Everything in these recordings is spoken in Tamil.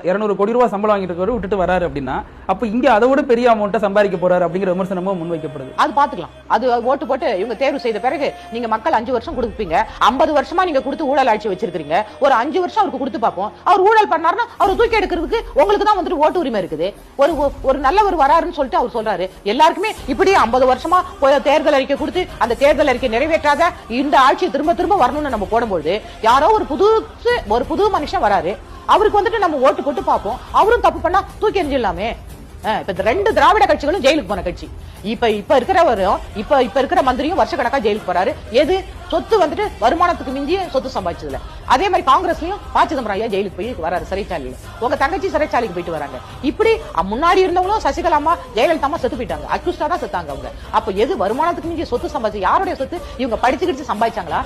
200 கோடி ரூபாய் சம்பளம் வாங்கிட்டு இருக்காரு விட்டுட்டு வராரு அப்படின்னா அப்ப இங்க அதை விட பெரிய அமௌண்ட்டை சம்பாதிக்க போறாரு அப்படிங்கிற விமர்சனமும் முன்வைக்கப்படுது. அது பாத்துக்கலாம். அது ஓட்டு போட்டு இவங்க தேர்வு செய்த பிறகு நீங்க மக்கள் 5 வருஷம் கொடுப்பீங்க. 50 வருஷமா நீங்க கொடுத்து ஊழல் ஆட்சி வச்சிருக்கீங்க. ஒரு 5 வருஷம் அவருக்கு கொடுத்து பார்ப்போம். அவர் ஊழல் பண்ணாருன்னா அவர் தூக்கி எடுக்கிறதுக்கு உங்களுக்கு தான் வந்துட்டு ஓட்டு உரிமை இருக்குது. ஒரு நல்லவர் வராருன்னு சொல்லிட்டு அவர் சொல்றாரு. எல்லாருக்குமே இப்படி 50 வருஷமா தேர்தல் அறிக்கை கொடுத்து அந்த தேர்தல் அறிக்கை நிறைவேற்றாத இந்த ஆட்சியை திரும்ப திரும்ப வரணும்னு நம்ம போடும்போது யாரோ ஒரு புது மனுஷன் வராரு. அவருக்கு வந்துட்டு நம்ம ஓட்டு போட்டு பார்ப்போம். அவரும் தப்பு பண்ணா தூக்கி எறிஞ்சிடலாமே. இப்ப 2 திராவிட கட்சிகளும் ஜெயிலுக்கு போன கட்சி. இப்ப இருக்கிறவரும் இப்ப இருக்கிற மந்திரியும் வருஷ கணக்கா ஜெயிலுக்கு போறாரு. எது சொத்து வந்துட்டு வருமானத்துக்கு மிஞ்சிய சொத்து சம்பாதிச்சதுல. அதே மாதிரி காங்கிரஸ்லயும் ப. சிதம்பரம் ஐயா ஜெயிலுக்கு போய் வராரு சிறைச்சாலையில. உங்க தங்கச்சி சிறைச்சாலைக்கு போயிட்டு வராங்க. இப்படி முன்னாடி இருந்தவங்களும் சசிகலா அம்மா ஜெயலலிதா அம்மா செத்து போயிட்டாங்க. அக்யூஸ்டா தான் செத்தாங்க அவங்க. அப்ப எது வருமானத்துக்கு மிஞ்சிய சொத்து சம்பாதிச்சு யாருடைய சொத்து? இவங்க படிச்சுக்கிட்டு சம்பாதிச்சாங்களா?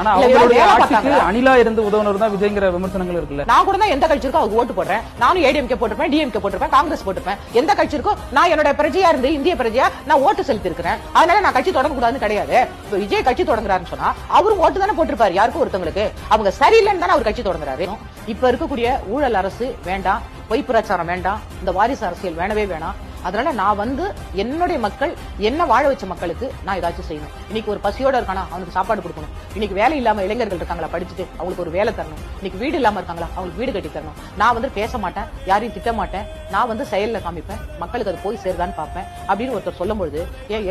அணிலா இருந்து உதவுனர் தான் விஜய்ங்கிற விமர்சனங்கள் இருக்குல்ல. நான் கூட தான் எந்த கட்சி இருக்கோ அவங்க ஓட்டு போடுறேன். நானும் ஏடிஎம்கே போட்டிருப்பேன், டிஎம்கே போட்டிருப்பேன், காங்கிரஸ் போட்டிருப்பேன். எந்த கட்சி இருக்கோ நான் என்னோட பிரஜையா இருந்து இந்திய பிரஜையா நான் ஓட்டு செலுத்தி இருக்கிறேன். அதனால நான் கட்சி தொடங்க கூடாதுன்னு கிடையாது. விஜய் கட்சி தொடங்குறாருன்னு சொன்னா அவரும் ஓட்டு தானே போட்டிருப்பாரு யாருக்கும் ஒருத்தவங்களுக்கு. அவங்க சரியில்லைன்னு தானே அவர் கட்சி தொடங்குறாரு. இப்ப இருக்கக்கூடிய ஊழல் அரசு வேண்டாம், பொய் பிரச்சாரம் வேண்டாம், இந்த வாரிசு அரசியல் வேணவே வேணாம். அதனால நான் வந்து என்னுடைய மக்கள் என்ன வாழ வச்ச மக்களுக்கு நான் ஏதாச்சும் செய்யணும். இன்னைக்கு ஒரு பசியோட இருக்கானா அவனுக்கு சாப்பாடு கொடுக்கணும். இன்னைக்கு வேலை இல்லாம இளைஞர்கள் இருக்காங்களா படிச்சுட்டு அவங்களுக்கு ஒரு வேலை தரணும். இன்னைக்கு வீடு இல்லாம இருக்காங்களா அவங்களுக்கு வீடு கட்டி தரணும். நான் வந்து பேச மாட்டேன், யாரையும் திட்ட மாட்டேன், நான் வந்து செயல்ல காமிப்பேன், மக்களுக்கு அது போய் சேருதான்னு பார்ப்பேன் அப்படின்னு ஒருத்தர் சொல்லும் பொழுது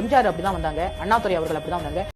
எம்ஜிஆர் அப்படிதான் வந்தாங்க, அண்ணாதுரை அவர்கள் அப்படிதான் வந்தாங்க.